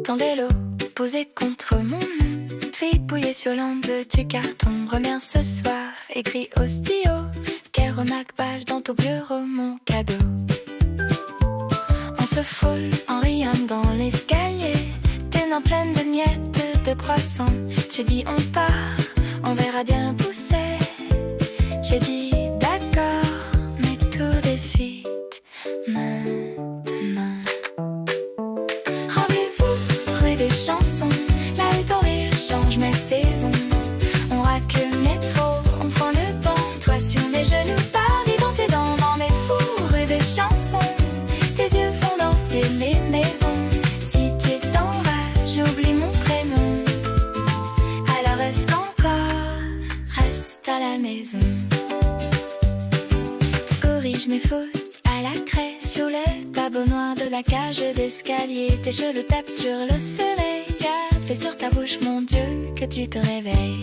Ton vélo posé contre mon nom, vite bouillé sur l'angle du carton. Reviens ce soir, écrit au stylo. Quelle remarque dans ton bureau, mon cadeau. On se frôle en riant dans l'escalier, tes mains pleines de miettes de croissant. Tu dis on part, on verra bien pousser. J'ai dit d'accord, mais tout de suite maintenant. Rendez-vous rue des chansons, là où ton rire change mes saisons. On raque le métro, on prend le banc, toi sur mes genoux, pas vivant tes dents dans mes fous. Rue des chansons, tes yeux font danser les maisons. Si tu t'en vas, j'oublie mon prénom. Alors reste encore, reste à la maison. Tu corriges mes fautes à la craie sur le tableau noir de la cage d'escalier. Tes cheveux tapent sur le soleil, café sur ta bouche, mon Dieu, que tu te réveilles.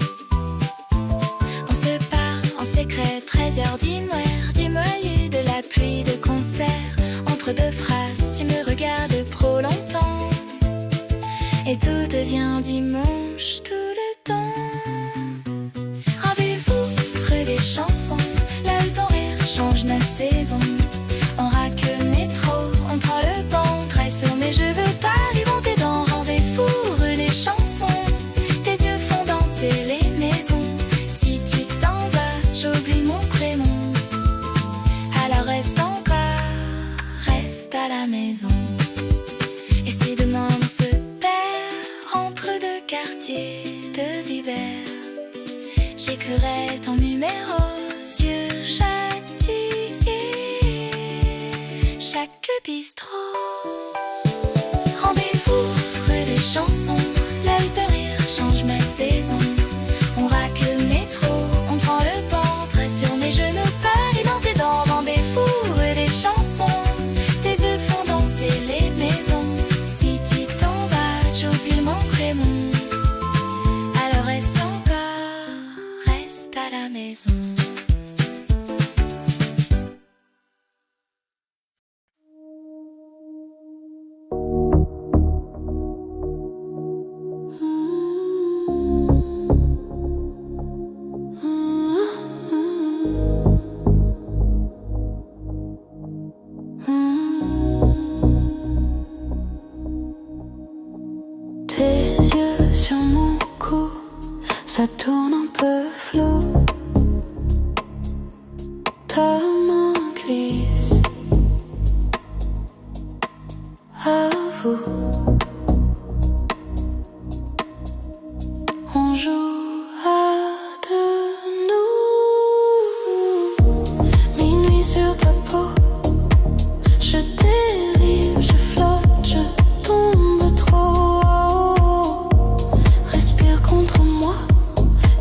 On se parle en secret, 13h, dis-moi de la pluie de concert. Entre deux phrases, tu me regardes trop longtemps, et tout devient dimanche tout le temps. Rendez-vous rue des chansons, là où ton rire change nos saisons. On raque le métro, on prend le banc, traîne sur mes cheveux, Paris vont tes dents. Rendez-vous rue des chansons, tes yeux font danser les maisons. Si tu t'en vas, j'oublie mon prénom. Alors reste encore, reste à la maison. Et si demain on se perd entre deux quartiers, deux hivers, j'écrirai ton numéro sur chaque ticket, chaque bistrot. Rendez-vous rue des chansons, là où ton rire change ma saison. On raque le métro, on prend le banc, traîne sur mes genoux, Paris dans tes dents. Rendez-vous rue des chansons, tes yeux font danser les maisons. Si tu t'en vas, j'oublie mon prénom. Alors reste encore, reste à la maison. Tes yeux sur mon cou, ça tourne un peu flou. Ta main glisse à vous. On joue à deux nous. Minuit sur ta peau, je dérive, je flotte, je tombe trop haut. Respire contre moi,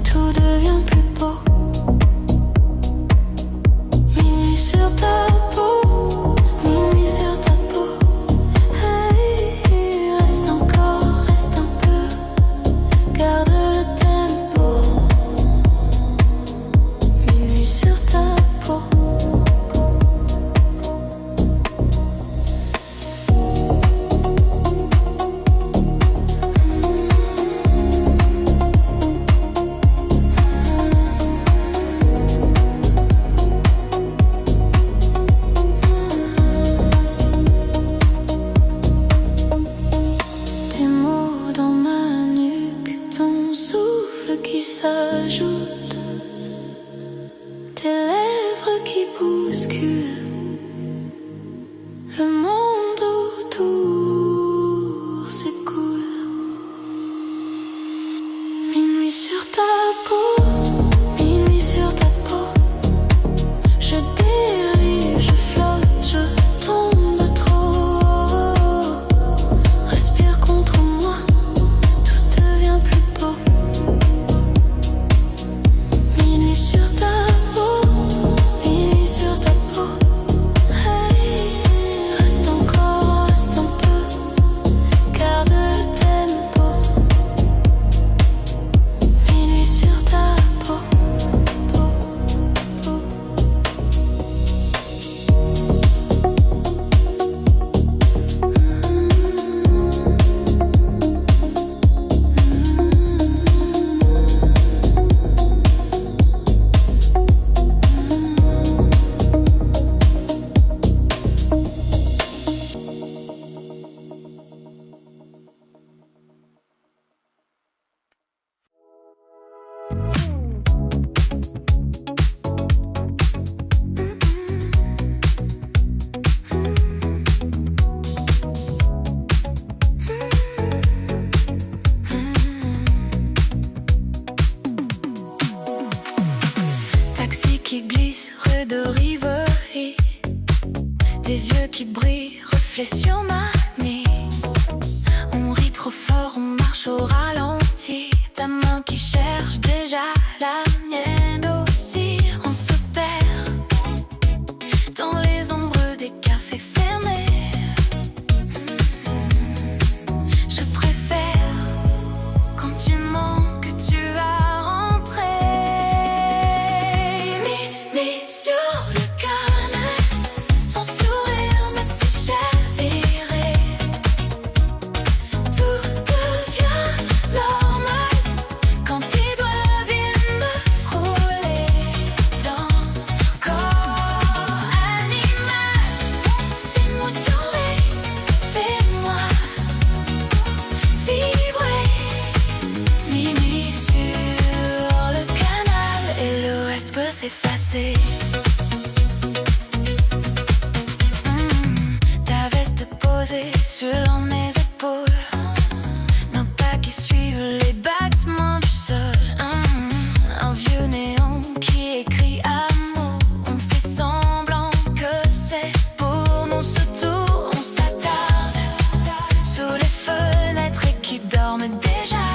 tout devient plus beau. Minuit sur ta peau, minuit sur ta peau. Hey, reflet sur ma nuit. On rit trop fort, on marche au ralenti. Ta main qui cherche déjà la mienne aussi. On se perd dans les ombres des cafés fermés. Je préfère quand tu mens que tu vas rentrer. Mimi sur le canapé, ton sourire me fait chavirer. Tout devient normal quand tes doigts viennent me frôler dans son corps animal. Fais-moi tourner, fais-moi vibrer. Mimi sur le canal et le reste peut s'effacer. Ta veste posée sur mes épaules, nos pas qui suivent les battements du sol. Un vieux néon qui écrit amour. On fait semblant que c'est pour nous, surtout on s'attarde sous les fenêtres et qui dorment déjà.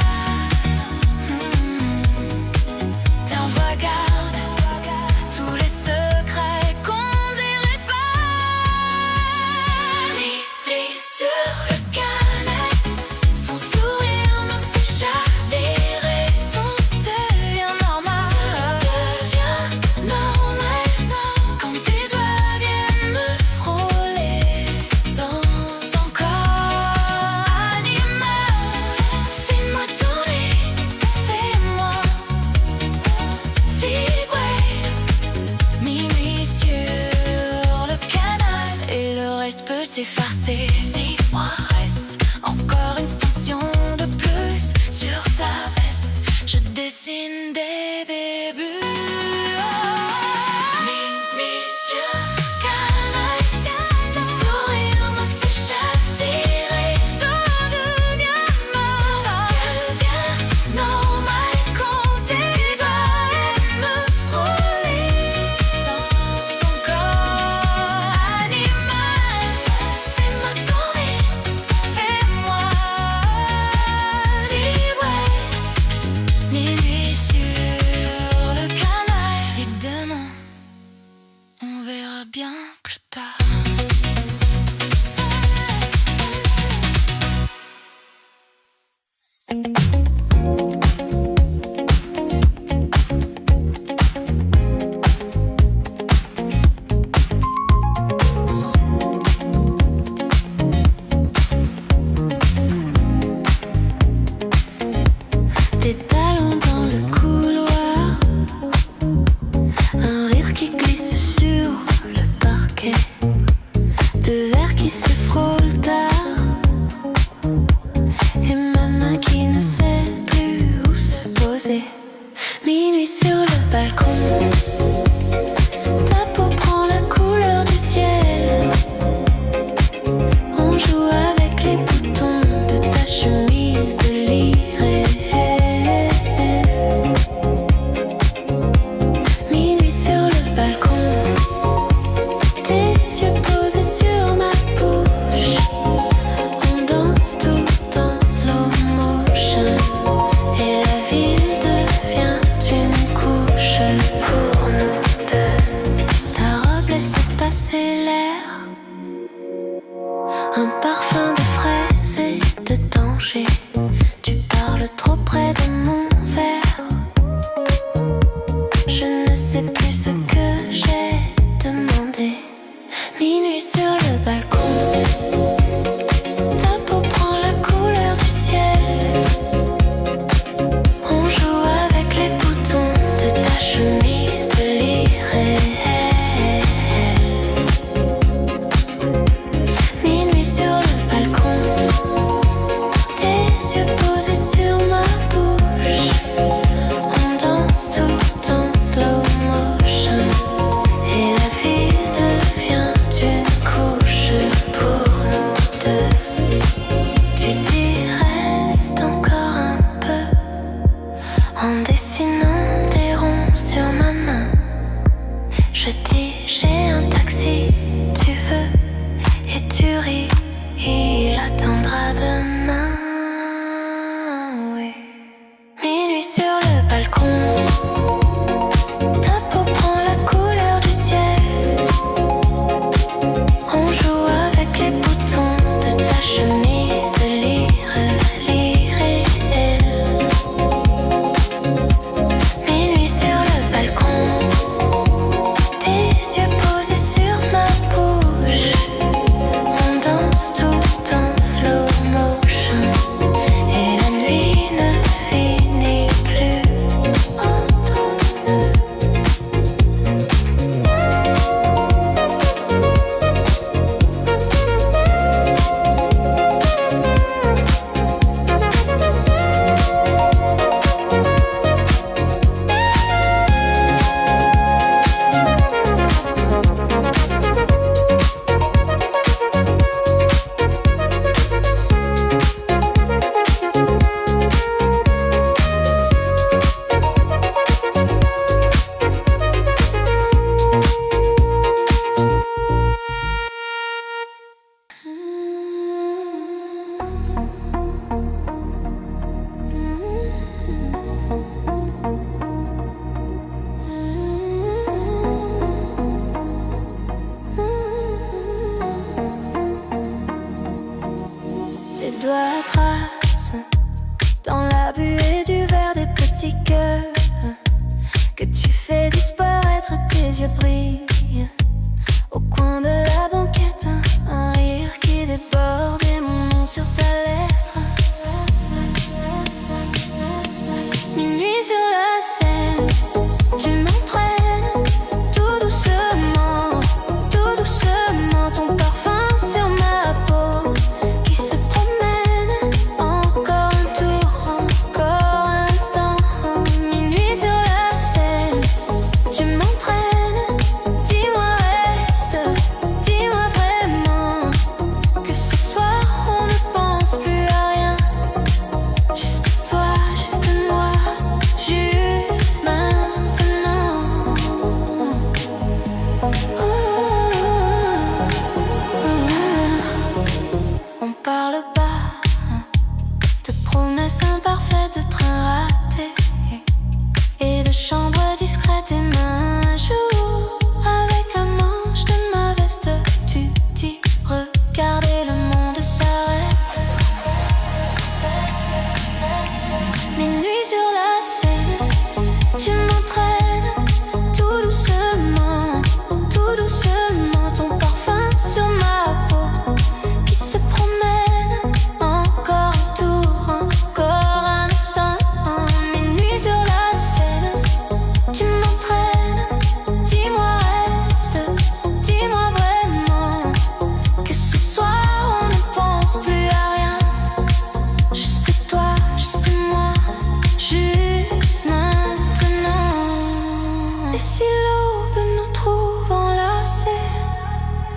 T'envoies garde tous les secrets qu'on dirait pas. Mimi sur le canapé, ton sourire me fait chavirer. Tout devient normal. Quand tes doigts viennent me frôler dans son corps animal. Fais-moi tourner, fais-moi vibrer. Mimi sur le canal et le reste peut s'effacer. Dis-moi, reste encore une station de plus sur ta veste. Je dessine des débuts. Mimi sur le canal, ton sourire me fait chavirer. Tout devient normal quand tes doigts viennent me frôler dans son corps animal. Fais-moi tourner, fais-moi vibrer. Mimi sur le canal. Et demain, on verra bien plus tard. Des talons dans le couloir, un rire qui glisse sur le parquet, deux verres qui se frôlent tard, et ma main qui ne sait plus où se poser. Minuit sur le balcon, ta peau prend la couleur du ciel. On joue avec les boutons de ta chemise de lirée. Minuit sur le balcon, tes yeux posés sur ma bouche. On danse tout en slow motion et la ville devient une couche pour nous deux. Ta robe laisse passer l'air, un parfum de fraises et de danger. Tu parles trop près de mon verre. Je ne sais plus ce que j'ai demandé. Minuit sur le balcon, ta peau prend la couleur du ciel. On joue avec les boutons de ta chemise de lirée. Minuit sur le balcon, tes yeux posés sur ma bouche. doigts tracent dans la buée du verre des petits cœurs que tu fais disparaître, tes yeux brillent au coin de la banquette, un rire qui déborde et mon nom sur ta lettre. Minuit sur la scène, tu m'entraînes tout doucement, ton parfum sur ma peau qui se promène. Encore un tour, encore un instant. Minuit sur la scène, tu m'entraînes. Dis-moi reste, dis-moi vraiment que ce soir on ne pense plus à rien. Juste toi, juste moi, juste maintenant. On parle pas de promesses imparfaites, de trains ratés et de chambres discrètes. Et main joue avec la manche de ma veste. Tu dis regardez, le monde s'arrête. Minuit sur la scène, tu m'entraînes tout doucement, ton parfum sur ma peau qui se promène. Encore un tour, encore un instant. Minuit sur la scène, tu m'entraînes. Dis-moi reste, dis-moi vraiment que ce soir on ne pense plus à rien. Juste toi, juste moi, juste maintenant. Et si l'aube nous trouve enlacés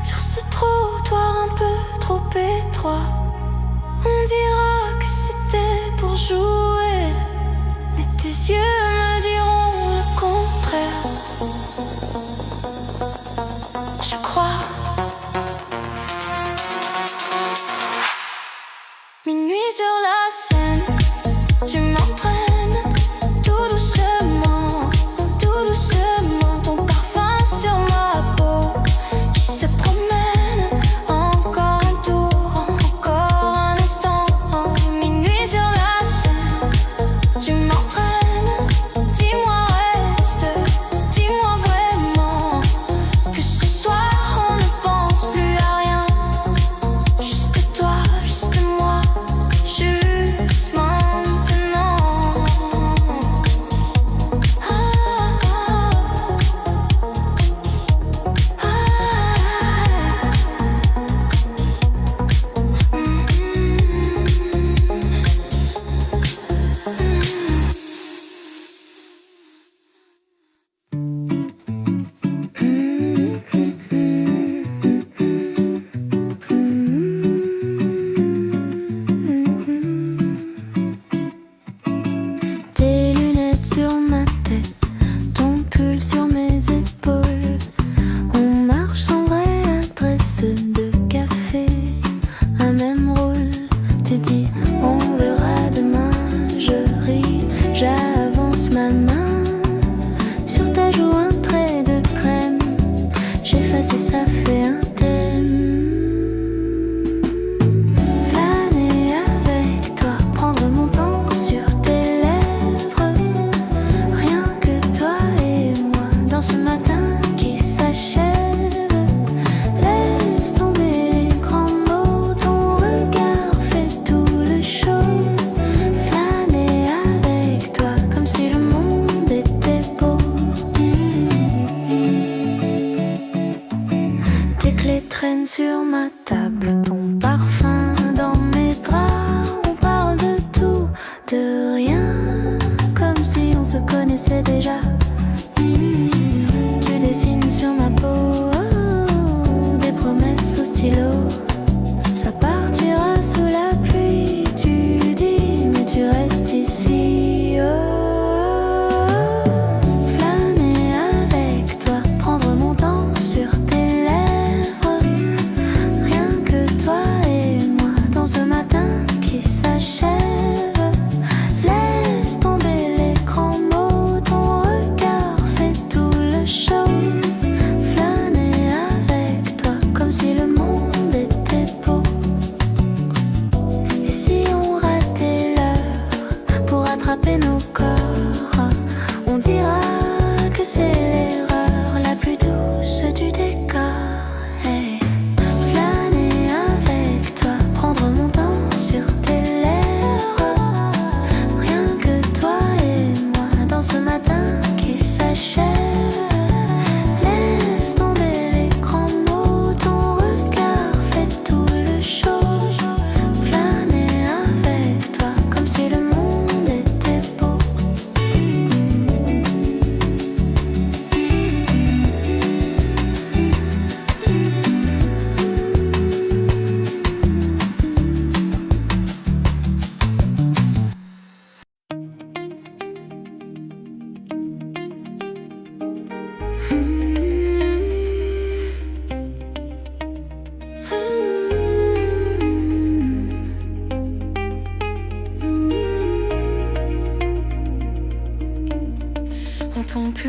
sur ce trottoir un peu trop étroit, on dira que c'était pour jouer, mais tes yeux me diront le contraire. Je crois. Minuit sur la scène, tu m'entraînes tout doucement, ton parfum sur ma peau qui se promène. Encore un tour, encore un instant. Minuit sur la scène, tu m'entraînes. Dis-moi reste, dis-moi vraiment que ce soir on ne pense plus à rien. Juste toi, juste moi, juste maintenant. Tes lunettes sur ma tête, ton pull sur mes épaules. On marche sans vraie adresse de café, un même rôle. Tu dis on verra demain, je ris, j'avance ma main sur ta joue, un trait de crème. J'efface et ça fait un thème. Planer avec toi, prendre mon temps sur tes lèvres. Rien que toi et moi dans ce matin qui s'achève. Laisse tomber les grands mots, ton regard fait tout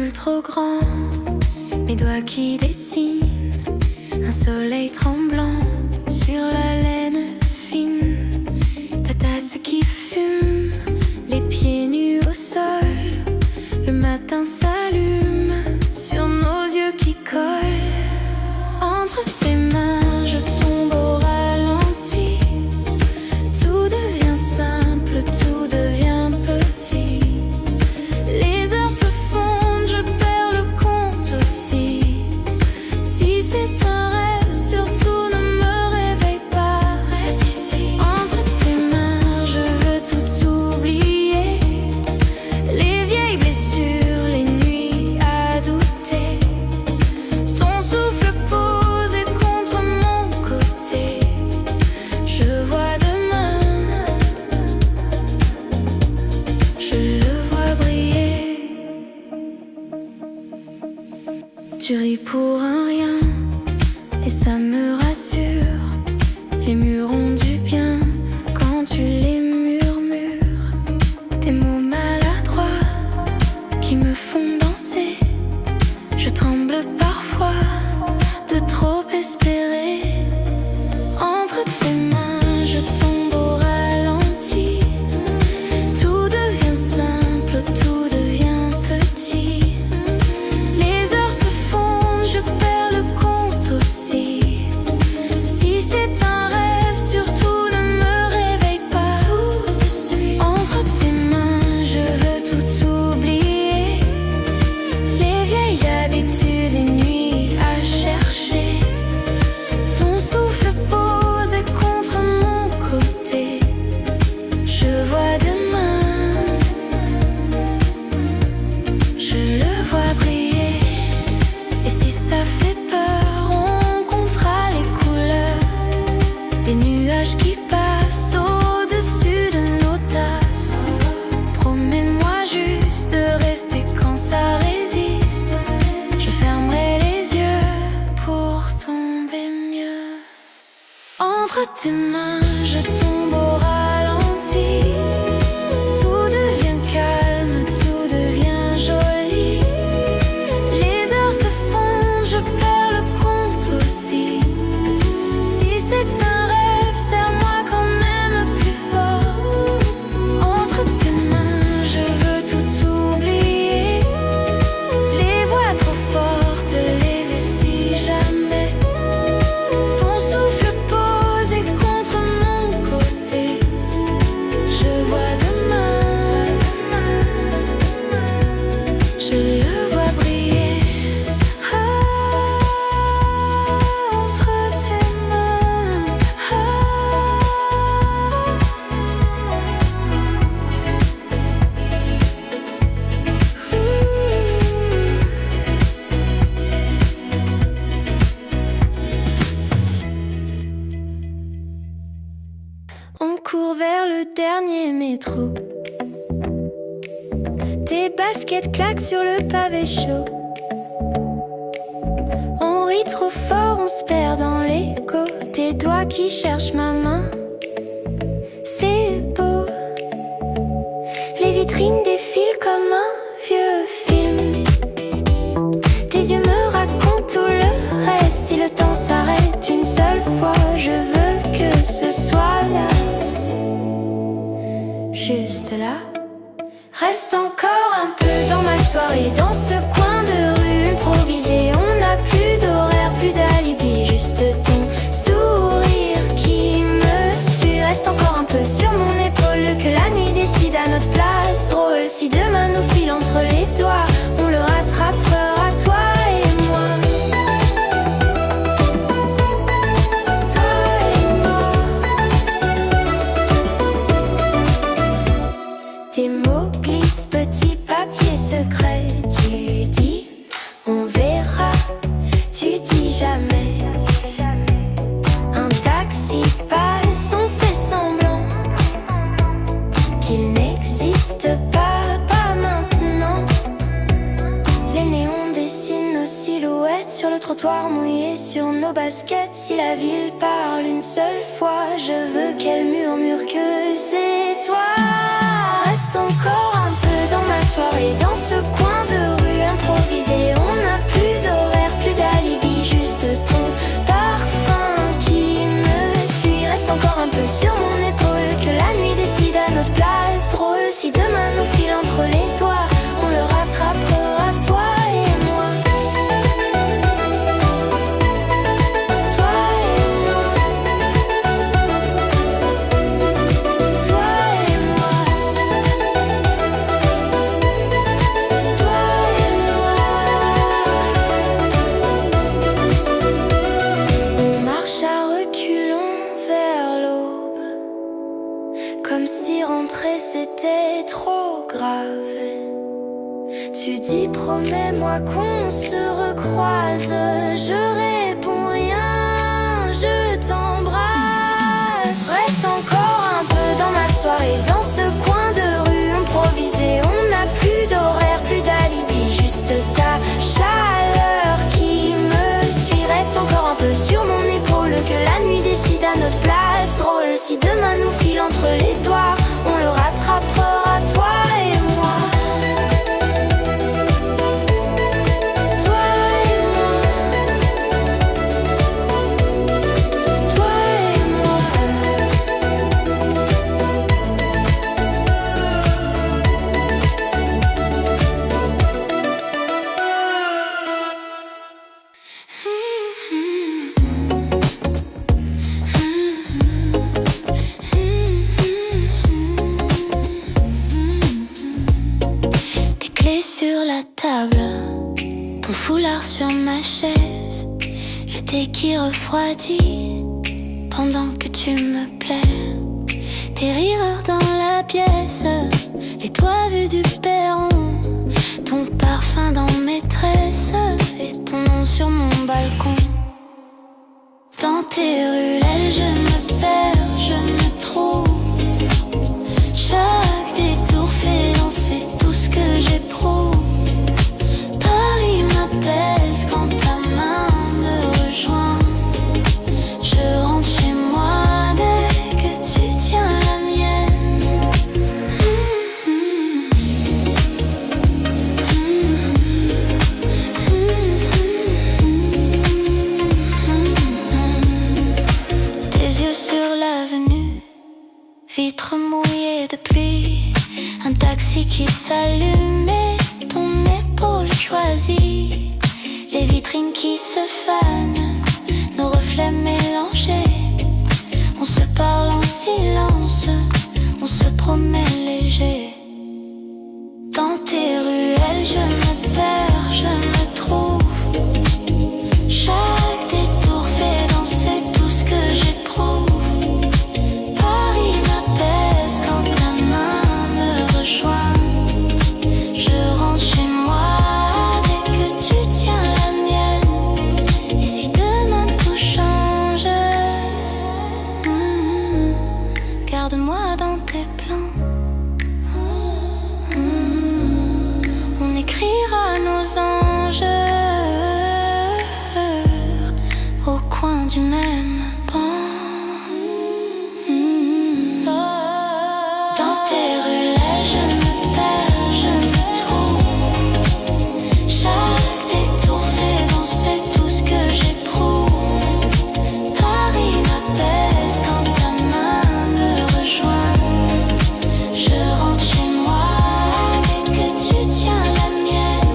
calcul trop grand, mes doigts qui dessinent un soleil tremblant sur la laine fine. Ta tasse qui fume, les pieds nus au sol. Le matin s'allume sur nos yeux qui collent. Entre tes mains, je tombe au ralenti. Tout devient simple, tout devient petit. Les heures se fondent, je perds le compte aussi. Si c'est un rêve, surtout ne me réveille pas. Reste ici. Entre tes mains, je veux tout oublier. Les vieilles blessures, les nuits à douter. Ton souffle posé contre mon côté. Je vois demain, je le vois briller. Tu ris pour un rien, et ça me rassure. Les murs ont du bien quand tu les murmures. Tes mots maladroits qui me font danser. Je tremble parfois de trop espérer. Entre tes mains, je tombe au ralenti. Tout devient simple, tout devient petit. Les heures se fondent, je perds le compte aussi. Si c'est un rêve, surtout ne me réveille pas. Tout de suite. Entre tes mains, je veux tout oublier. Les vieilles habitudes, les nuits à chercher. Ton souffle posé contre mon côté. Je vois demain, je le vois briller. Et si ça fait peur, on comptera les couleurs des nuages qui passent au-dessus de nos tasses. Promets-moi juste de rester quand ça résiste. Je fermerai les yeux pour tomber mieux. Entre tes mains, je tombe au ralenti. Tout devient calme, tout devient joli. Les heures se fondent, je perds le compte aussi. Si c'est un rêve, serre-moi quand même plus fort. Entre tes mains, je veux tout oublier. Les voix trop fortes, les et si jamais. Ton souffle posé contre mon côté. Je vois demain, je le vois briller. Entre tes mains, on court vers le dernier métro. Tes baskets claquent sur le pavé chaud. On rit trop fort, on se perd dans l'écho. Tes doigts qui cherchent ma main. C'est beau. Les vitrines défilent comme un vieux film. Tes yeux me racontent tout le reste. Si le temps s'arrête une seule fois, je veux que ce soit là. Juste là. Reste encore un peu dans ma soirée, dans ce coin de rue improvisé. On n'a plus d'horaire, plus d'alibi, juste ton sourire qui me suit. Reste encore un peu sur mon épaule, que la nuit décide à notre place. Drôle, si demain nous file entre les doigts, on le rattrapera, toi et moi. Toi et moi. Tes mots glissent, petit papier secret. Tu dis, on verra. Tu dis jamais. Un taxi passe, on fait semblant qu'il n'existe pas, pas maintenant. Les néons dessinent nos silhouettes sur le trottoir mouillé, sur nos baskets. Si la ville parle une seule fois, je veux qu'elle murmure que c'est toi. Reste encore un peu dans ma soirée, dans ce coin de rue improvisé. sur mon épaule, que la nuit décide à notre place. Drôle, si demain nous file entre les doigts, on le rattrapera, toi et moi. Toi et moi. Toi et moi. Toi et moi. On marche à reculons vers l'aube, comme si rentrer c'était trop grave. Tu dis promets-moi qu'on se recroise, je réponds rien, je t'embrasse. Reste encore un peu dans ma soirée, dans ce coin de rue improvisé. On n'a plus d'horaire, plus d'alibi, juste ta chaleur qui me suit. Reste encore un peu sur mon épaule, que la nuit décide à notre place. Drôle, si demain nous file entre les doigts, on le rattrapera, toi et moi. Toi et moi. Toi et moi. Tes clés sur la table, ton foulard sur ma chaise, le thé qui refroidit pendant que tu me plais. Tes rires dans la pièce, les toits vus du perron, ton parfum dans mes tresses et ton nom sur mon balcon. Dans tes ruelles je me perds, je me trouve. Chaque détour fait danser tout ce que j'éprouve. Paris m'apaise quand ta main me rejoint. Je rentre chez moi dès que tu tiens la mienne. Tes yeux sur l'avenue, vitres mouillées de pluie, un taxi qui s'allume et ton épaule choisie, les vitrines qui se fanent, nos reflets mélangés. On se parle en silence, on se promet léger. Dans tes ruelles je me perds, je me trouve. Chaque détour fait danser tout ce que j'éprouve. Paris m'apaise quand ta main me rejoint. Je rentre chez moi dès que tu tiens la mienne. Et si demain tout change, garde-moi dans tes plans. On écrira nos anges au coin du même banc. Dans tes ruelles je me perds, je me trouve. Chaque détour fait danser tout ce que j'éprouve. Paris m'apaise quand ta main me rejoint. Je rentre chez moi dès que tu tiens la mienne.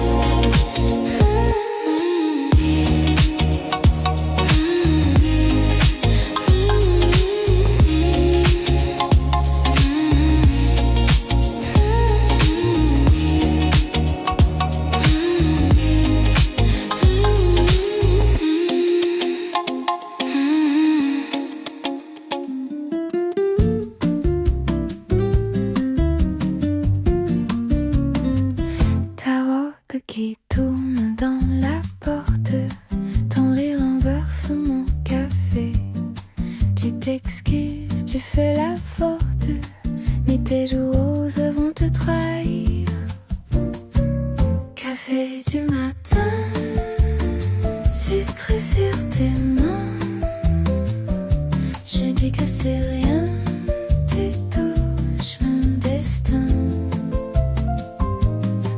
Ta robe qui tourne dans la porte, ton rire renverse mon café. Tu t'excuses, tu fais la forte, mais tes joues roses vont te trahir. Café du matin, sucre sur tes mains. Je dis que c'est rien, tu touches mon destin.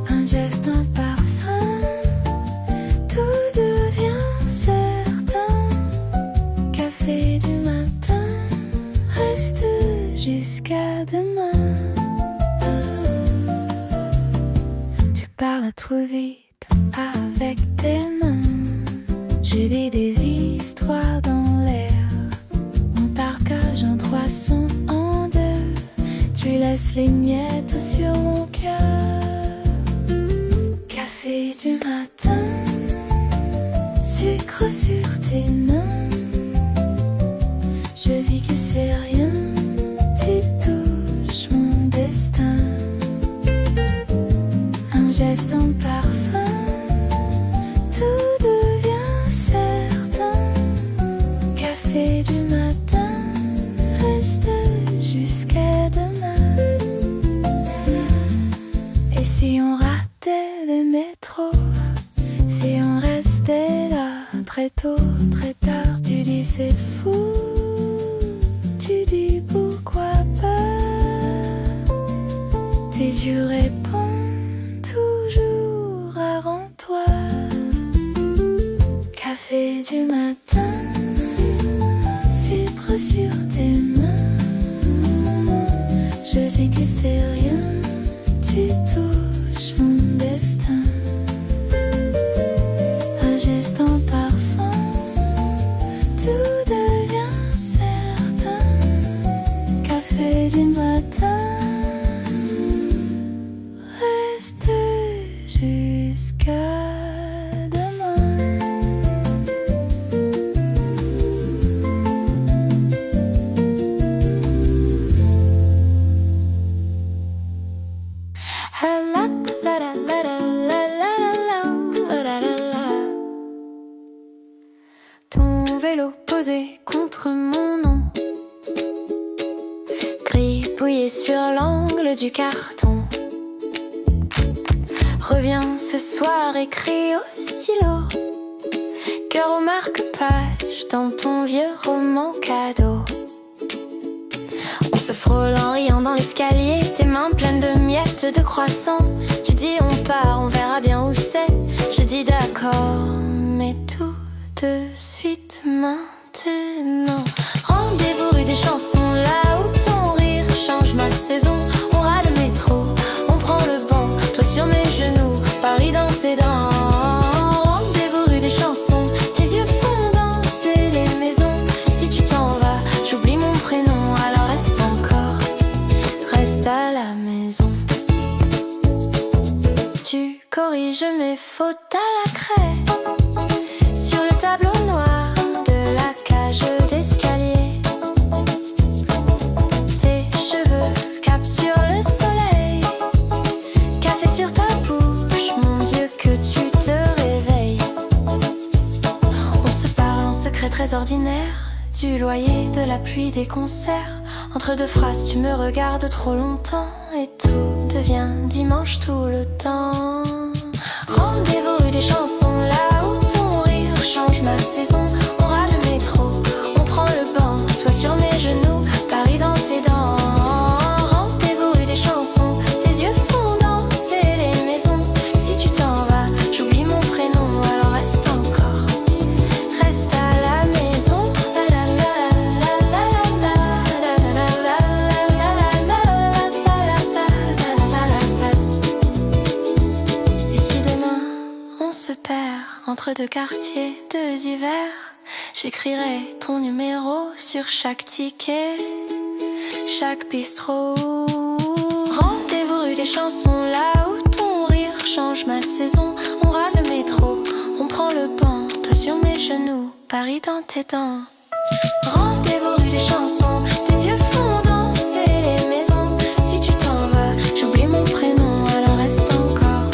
Un geste, un parfum, tout devient certain. Café du matin, reste jusqu'à demain. Tu parles trop vite avec tes mains. Je lis des histoires dans l'air. On partage un 300 en deux. Tu laisses les miettes sur mon cœur. Café du matin, sucre sur tes mains. Je vis que c'est rien, tu touches mon destin. Un geste, un parfum, tout devient certain. Café du matin, reste jusqu'à demain. Et si on ratait le métro, si on restait là très tôt, très tard, tu dis c'est fou. Tu dis pourquoi pas. Tes yeux répondent toujours avant toi. Café du matin, sucre sur tes mains. Je dis que c'est rien, tu touches mon destin. Un geste, un parfum, tout devient certain. Café du matin, reste jusqu'à demain. Ton vélo posé contre mon nom, gribouillé sur l'angle du carton. Reviens ce soir, écrit au stylo, cœur aux marque-pages dans ton vieux roman cadeau. On se frôle en riant dans l'escalier, tes mains pleines de miettes de croissant. Tu dis on part, on verra bien où c'est. Je dis d'accord, mais tout de suite maintenant. Rendez-vous rue des Chansons, là où ton rire change ma saison. On râle le métro, on prend le banc, toi sur mes genoux, Paris dans tes dents. Rendez-vous rue des Chansons, tes yeux font danser les maisons. Si tu t'en vas, j'oublie mon prénom, alors reste encore, reste à la maison. Tu corriges mes fautes à la craie sur le tableau noir de la cage d'escalier. Tes cheveux capturent le soleil, café sur ta bouche, mon Dieu que tu te réveilles. On se parle en secret très ordinaire, du loyer, de la pluie, des concerts. Entre deux phrases tu me regardes trop longtemps et tout devient dimanche tout le temps. Rendez-vous rue des Chansons, là où ton rire change ma saison. On râle le métro, on prend le banc, toi sur mes genoux, Paris dans tes dents. Rendez-vous rue des Chansons, tes yeux font danser les maisons. Si tu t'en vas, j'oublie mon prénom, alors reste encore, reste à la maison. Et si demain on se perd entre deux quartiers, deux hivers, j'écrirai ton numéro sur chaque ticket, chaque bistrot. Rendez-vous rue des Chansons, là où ton rire change ma saison. On râle le métro, on prend le banc, toi sur mes genoux, Paris dans tes dents. Rendez-vous rue des Chansons, tes yeux font danser les maisons. Si tu t'en vas, j'oublie mon prénom, alors reste encore,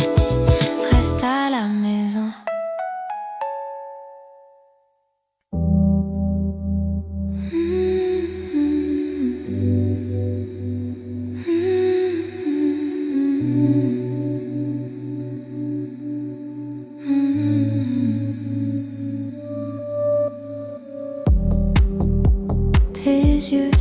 reste à la maison. Tes yeux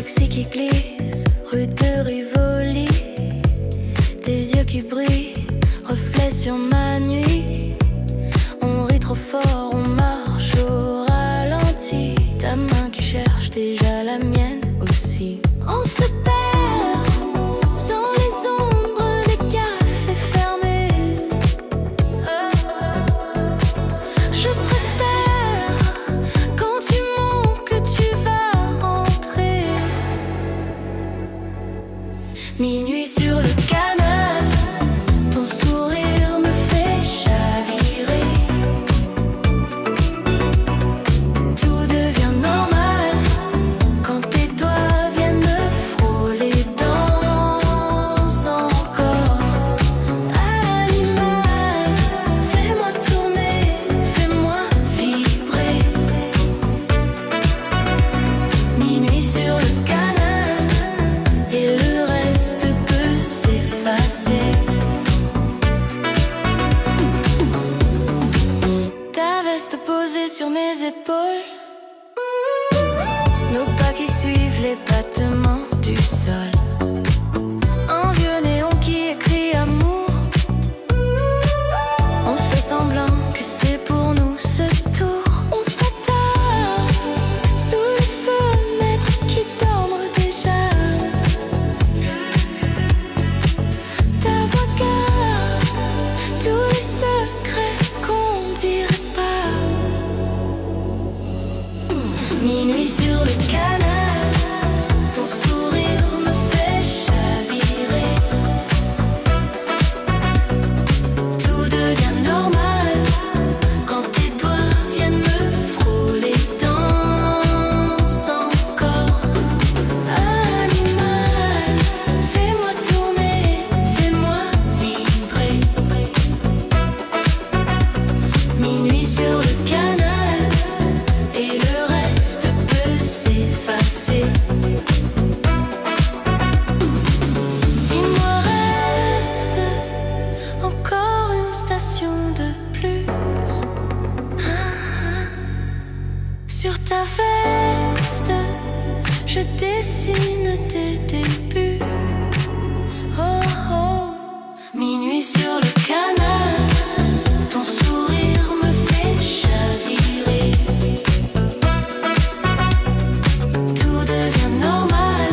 taxi qui glisse, rue de Rivoli, tes yeux qui brillent, reflets sur ma nuit. On rit trop fort, on marche au ralenti, ta main qui cherche déjà la mienne aussi. On se perd dans les ombres des cafés fermés. Je préfère quand tu montres que tu vas rentrer. Minuit sur le canal, ton sourire me fait chavirer. Tout devient normal quand tes doigts viennent me frôler. Danse encore, animal, fais-moi tourner, fais-moi vibrer. Minuit sur le canal et le reste peut s'effacer. Ta veste posée sur mes épaules, nos pas qui suivent les battements du sol. Un vieux néon qui écrit amour. On fait semblant que c'est pour nous ce tour. On s'attarde sous les fenêtres qui dorment déjà. Ta voix garde tous les secrets qu'on dirait pas. Minuit sur le canal, ton sourire me fait chavirer. Tout devient normal quand tes doigts viennent me frôler. Danse encore, animal, fais-moi tourner, fais-moi vibrer. Minuit sur le canal et le reste peut s'effacer. Dis-moi, reste encore une station de plus. Sur ta veste, je dessine tes débuts. Oh oh. Minuit sur le canal, ton sourire me fait chavirer. Tout devient normal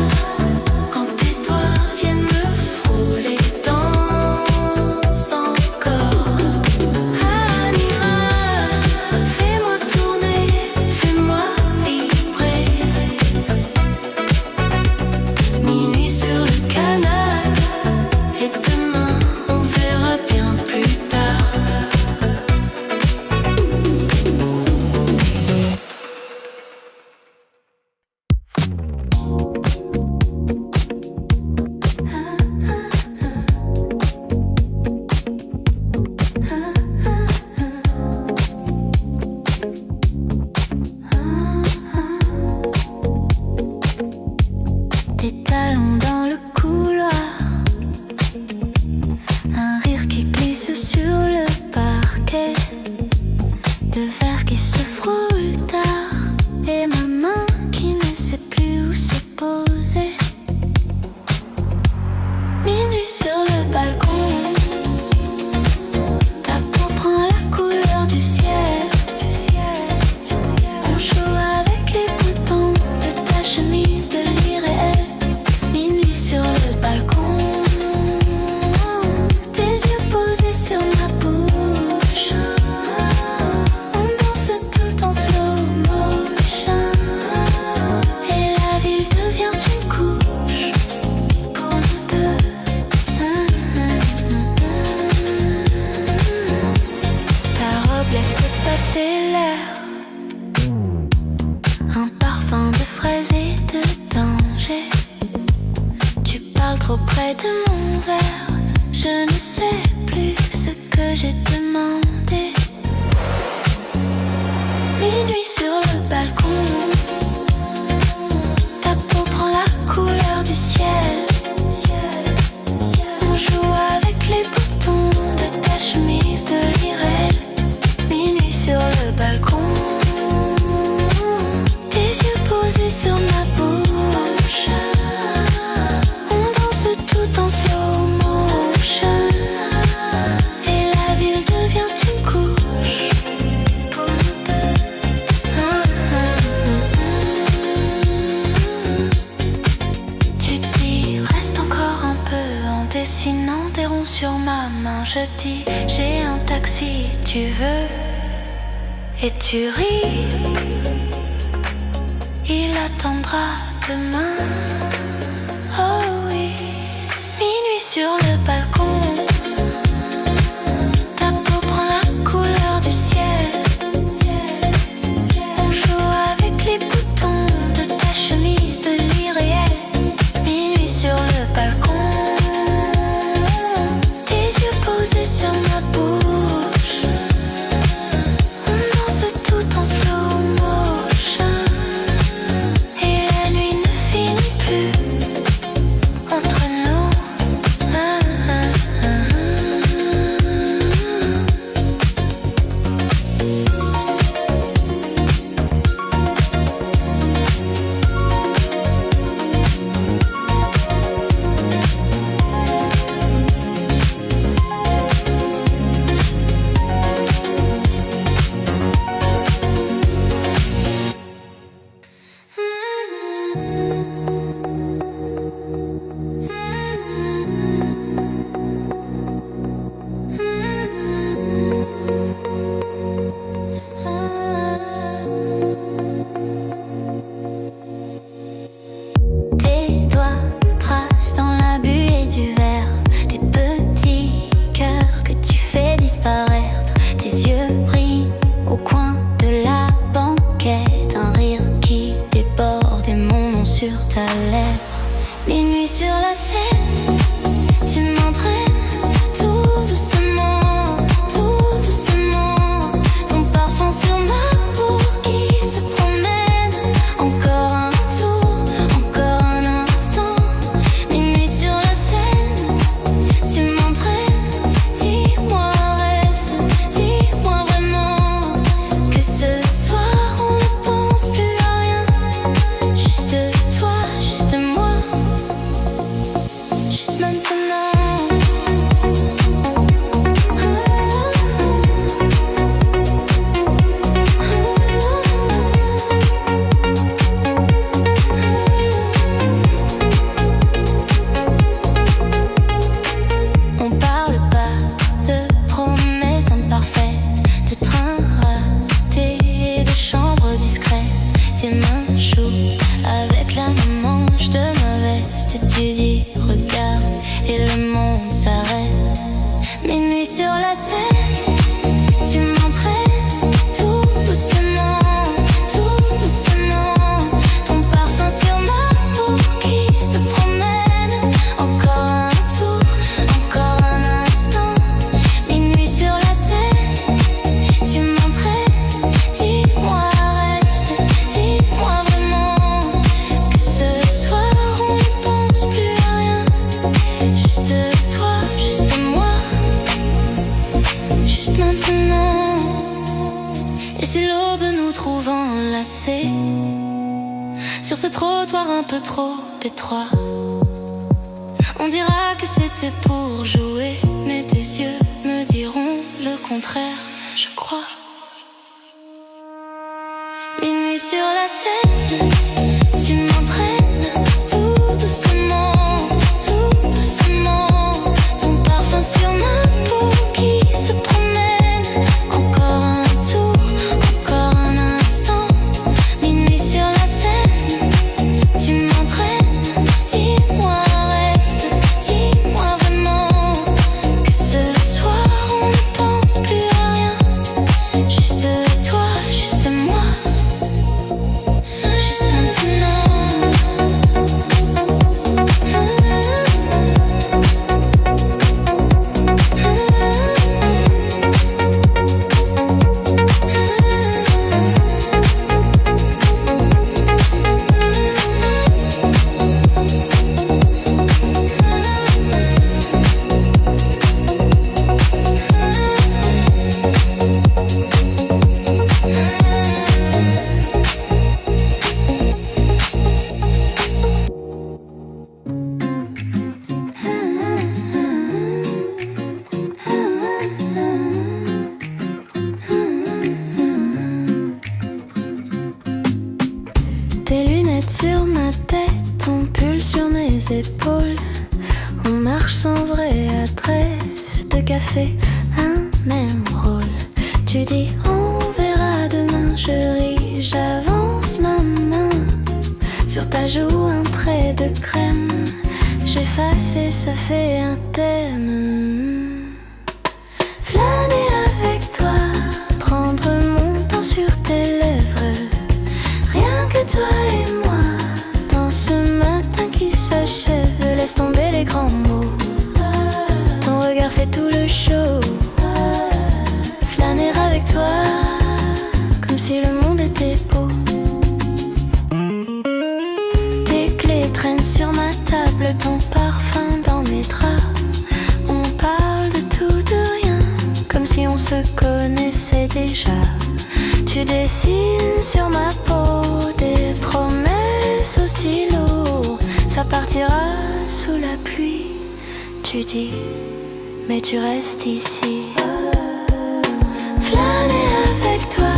quand tes doigts viennent me frôler. Danse encore, animal, fais-moi tourner, fais-moi vibrer. Minuit sur le canal et demain on verra bien plus tard. Tes talons dans le couloir, un rire qui glisse sur le parquet, deux verres qui se frôlent tard et ma main qui ne sait plus où se poser. Minuit sur le balcon, ta peau prend la couleur du ciel. On joue avec les boutons de ta chemise de l'irréel. Minuit sur le balcon, tes yeux posés sur ma bouche. On danse tout en slow motion et la ville devient une couche pour nous deux. Ta robe laisse passer l'air, un parfum de fraises et de danger. Tu parles trop près de mon verre, je ne sais plus ce que j'ai demandé. Minuit sur le balcon, ta peau prend la couleur du ciel. On joue avec les boutons de ta chemise de l'irréel. Minuit sur le balcon, tes yeux posés sur ma bouche. je dis j'ai un taxi, tu veux? Et tu ris, il attendra demain. Oh oui, minuit sur le balcon. Ta peau prend la couleur du ciel. On joue avec les boutons de ta chemise de l'irréel. Minuit sur le balcon. Tes yeux posés sur ma bouche. On danse tout en slow motion. Et la nuit ne finit plus entre nous. Tes doigts tracent dans la buée du verre des petits cœurs que tu fais disparaître. Tes yeux brillent au coin de la banquette. Un rire qui déborde et mon nom sur ta lèvre. Minuit sur la scène, tu m'entraînes tout doucement, tout doucement. Ton parfum sur ma peau qui se promène. Encore un tour, encore un instant. Minuit sur la scène, tu m'entraînes. Dis-moi reste, dis-moi vraiment que ce soir on ne pense plus à rien. Juste toi, juste moi, juste maintenant. On parle pas de promesses imparfaites, de trains ratés et de chambres discrètes. Tes mains jouent avec la manche de ma veste. Tu dis regarde et le monde s'arrête. Minuit sur la scène, tu m'entraînes tout doucement, tout doucement. Ton parfum sur ma peau qui se promène. Encore un tour, encore un instant. Minuit sur la scène, tu m'entraînes. Dis-moi reste, dis-moi vraiment que ce soir on ne pense plus à rien. Juste toi, juste moi, juste maintenant. Et si l'aube nous trouve enlacés sur ce trottoir un peu trop étroit, on dira que c'était pour jouer, mais tes yeux me diront le contraire, je crois. Minuit sur la scène, tu m'entraînes tout doucement, tout doucement. Ton parfum sur ma peau qui se promène. Encore un tour, encore un instant. Minuit sur la scène, tu m'entraînes. Dis-moi reste, dis-moi vraiment que ce soir on ne pense plus à rien. Juste toi, juste moi, juste maintenant. Tes lunettes sur ma tête, ton pull sur mes épaules. On marche sans vraie adresse. De café, un même rôle. Tu dis on verra demain, je ris, j'avance ma main. Sur ta joue un trait de crème, j'efface et ça fait un thème. Flâner avec toi, prendre mon temps sur tes lèvres. Rien que toi et moi, dans ce matin qui s'achève. Laisse tomber les grands mots, ton regard fait tout le show. Flâner avec toi, comme si le monde était beau. Tes clés traînent sur ma table, ton parfum dans mes draps. On parle de tout, de rien, comme si on se connaissait déjà. Tu dessines sur ma peau des promesses au stylo. Ça partira sous la pluie, tu dis, mais tu restes ici. Flâner avec toi,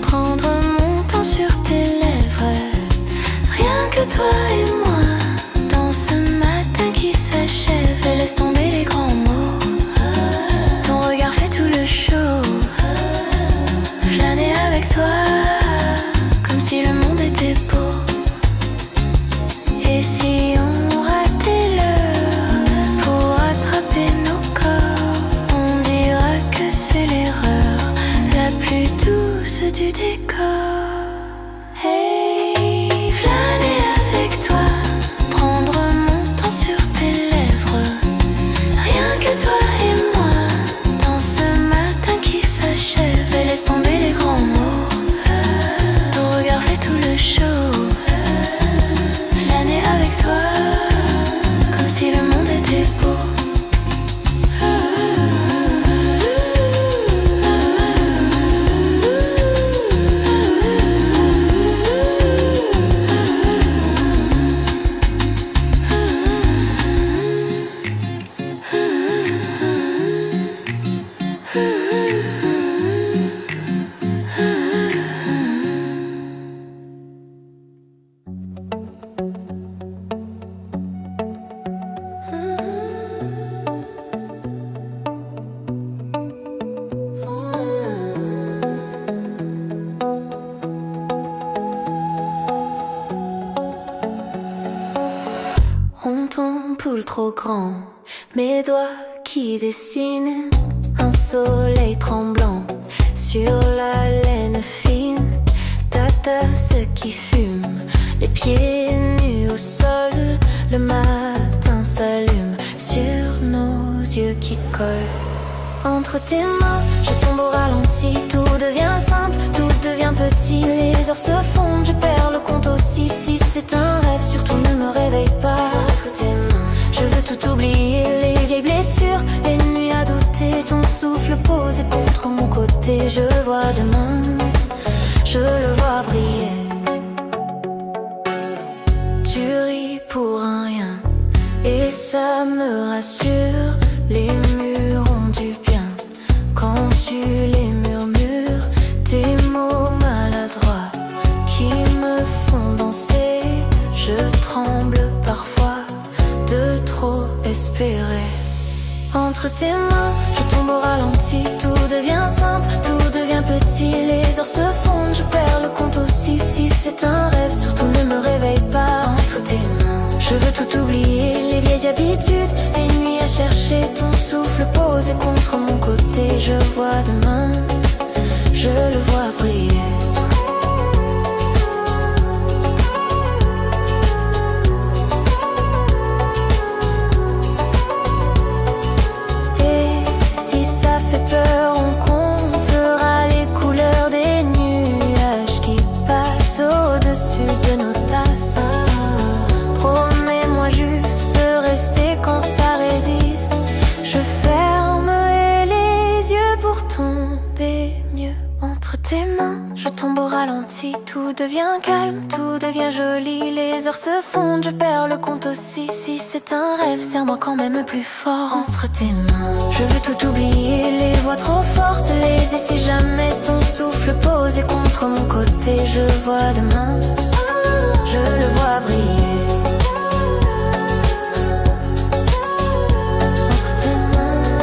prendre mon temps sur tes lèvres. Rien que toi et moi, dans ce matin qui s'achève. Laisse tomber les grands mots, ton regard fait tout le show. Flâner avec toi, comme si le monde était beau. Et si on ratait l'heure pour attraper nos corps, on dira que c'est l'erreur la plus douce du décor. Hey, flâner avec toi, prendre mon temps sur tes lèvres. Rien que toi et moi, dans ce matin qui s'achève. Et laisse tomber les grands mots, ton regard fait tout le show. Flâner avec toi, comme si le monde était beau. On tombe poule trop grand, mes doigts qui dessinent un soleil tremblant sur la laine fine. Ta tasse qui fume, les pieds nus au sol. Le matin s'allume sur nos yeux qui collent. Entre tes mains, je tombe au ralenti. Tout devient simple, tout devient petit. Les heures se fondent, je perds le compte aussi. Si c'est un rêve, surtout ne me réveille pas. Entre tes mains, je veux tout oublier. Les vieilles blessures, les nuits à douter. Ton souffle posé contre mon côté. Je vois demain, je le vois briller. Tu ris pour un rien, et ça me rassure. Les murs ont du bien quand tu les murmures. Tes mots maladroits qui me font danser. Je tremble parfois de trop espérer. Entre tes mains, je tombe au ralenti. Tout devient simple, tout devient petit. Les heures se fondent, je perds le compte aussi. Si c'est un rêve, surtout ne me réveille pas. Entre tes mains, je veux tout oublier. Les vieilles habitudes, les nuits à chercher. Ton souffle posé contre mon côté. Je vois demain, je le vois briller. Fait peur, on comptera les couleurs des nuages qui passent au-dessus de nos tasses. Promets-moi juste de rester quand ça résiste. Je fermerai les yeux pour tomber mieux. Entre tes mains, je tombe au ralenti. Tout devient calme, tout devient joli. Les heures se fondent, je perds le compte aussi. Si c'est un rêve, serre-moi quand même plus fort. Entre tes mains, je veux tout oublier. Les voix trop fortes, les et si jamais ton souffle posé contre mon côté. Je vois demain, je le vois briller. Entre tes mains.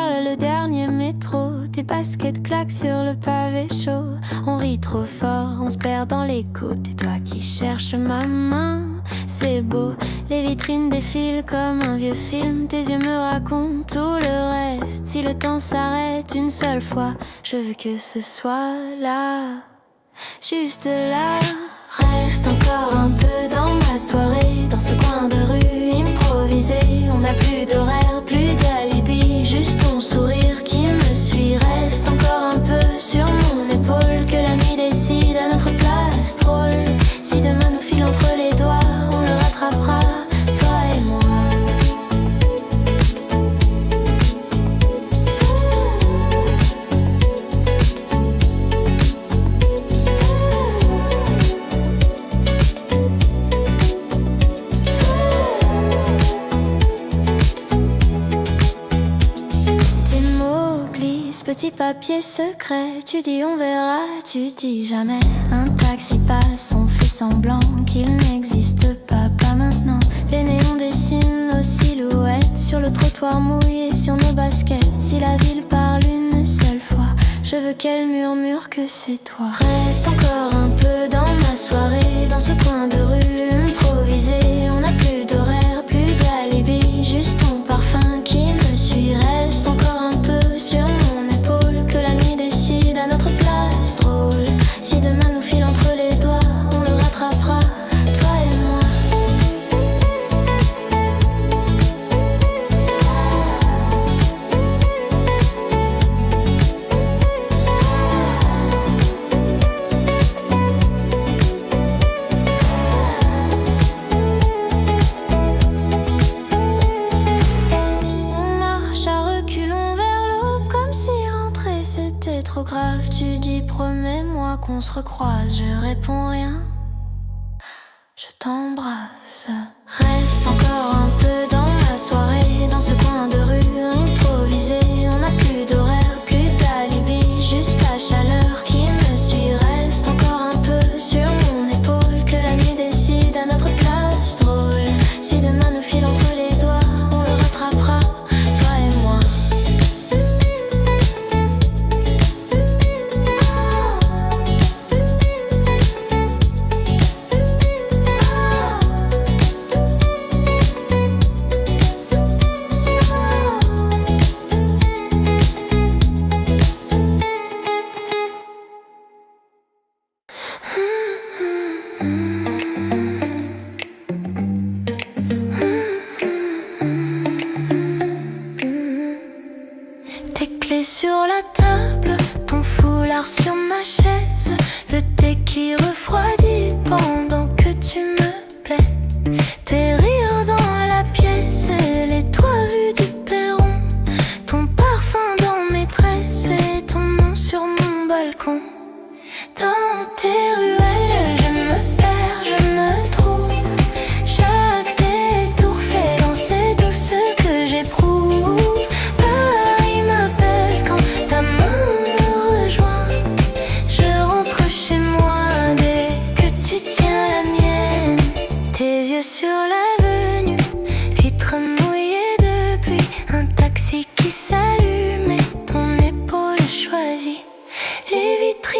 Saint-Charles, le dernier métro. Tes baskets claquent sur le pavé chaud. On rit trop fort, on se perd dans l'écho. Et toi qui cherches ma main, c'est beau. Les vitrines défilent comme un vieux film. Tes yeux me racontent tout le reste. Si le temps s'arrête une seule fois, je veux que ce soit là, juste là. Reste encore un peu dans ma soirée, dans ce coin de rue improvisé. On n'a plus d'horaire, plus d'alibi, juste ton sourire qui me suit. Reste encore un peu sur mon épaule, que la nuit décide à notre place. Drôle, si demain nous file entre les doigts, on le rattrapera, toi et moi. Petit papier secret, tu dis on verra, tu dis jamais. Un taxi passe, on fait semblant qu'il n'existe pas, pas maintenant. Les néons dessinent nos silhouettes sur le trottoir mouillé, sur nos baskets. Si la ville parle une seule fois, je veux qu'elle murmure que c'est toi. Reste encore un peu dans ma soirée, dans ce coin de rue improvisé. On n'a plus d'horaire, plus d'alibi, juste ton parfum qui me suit. Reste encore un peu sur mon épaule, que la nuit décide à notre place. Drôle, si demain nous file entre les doigts, on le rattrapera, toi et moi. On marche à reculons vers l'aube, comme si rentrer c'était trop grave. Tu dis promets-moi qu'on se recroise, je réponds rien, je t'embrasse. Reste encore un peu dans ma soirée, dans ce coin de rue improvisé. On n'a plus d'horaire, plus d'alibi, juste la chaleur qui me suit. Reste encore un peu sur mon épaule, que la nuit décide à notre place. Drôle, si demain nous file entre les doigts, on le rattrapera, toi et moi. Tes clés sur la table, ton foulard sur ma chaise, le thé qui refroidit pendant que tu me plais. Tes rires dans la pièce et les toits vus du perron, ton parfum dans mes tresses et ton nom sur mon balcon. Dans tes ruelles, je me perds, je me trouve. Chaque détour fait danser tout ce que j'éprouve. Paris m'apaise quand ta main me rejoint. Je rentre chez moi dès que tu tiens la mienne. Tes yeux sur l'avenue, vitres mouillées de pluie. Un taxi qui s'allume et ton épaule choisie. Les vitrines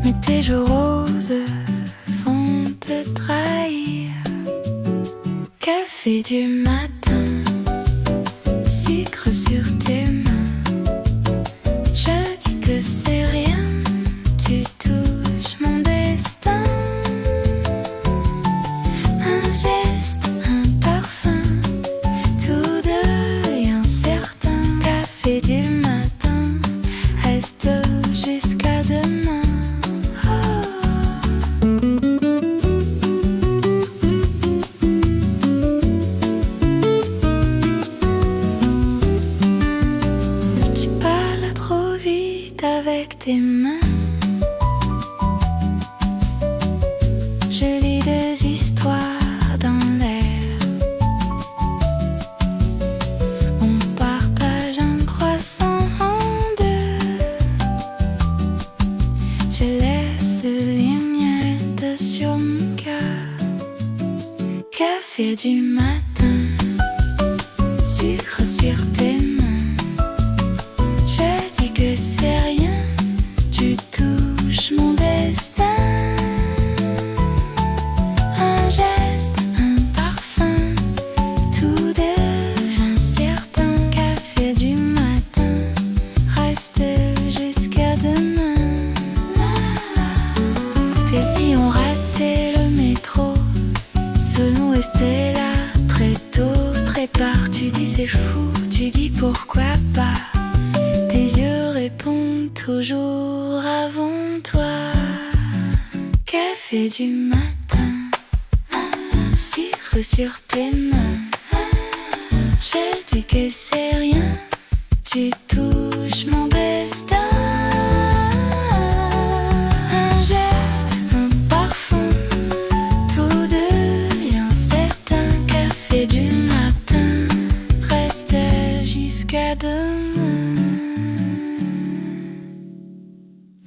Mais tes jours roses vont te trahir. Café du matin, sucre sur tes mains. Je dis que c'est rien, tu touches mon destin. Un geste, un parfum, tout devient certain. Café du matin, reste jusqu'à demain. Tu parles trop vite avec tes mains. Je lis des histoires dans l'air. On partage un croissant en deux. Je laisse les miettes sur mon cœur. Café du matin, sucre sur tes mains. Je dis que c'est rien, tu touches mon destin. Un geste, un parfum, tout devient certain. Café du matin, reste jusqu'à demain. Et si on ratait le métro, selon restait là très tôt, très tard. Tu dis c'est fou, tu dis pourquoi pas. Tes yeux répondent toujours avant toi. Café du matin, sucre sur tes mains. Je dis que c'est rien, tu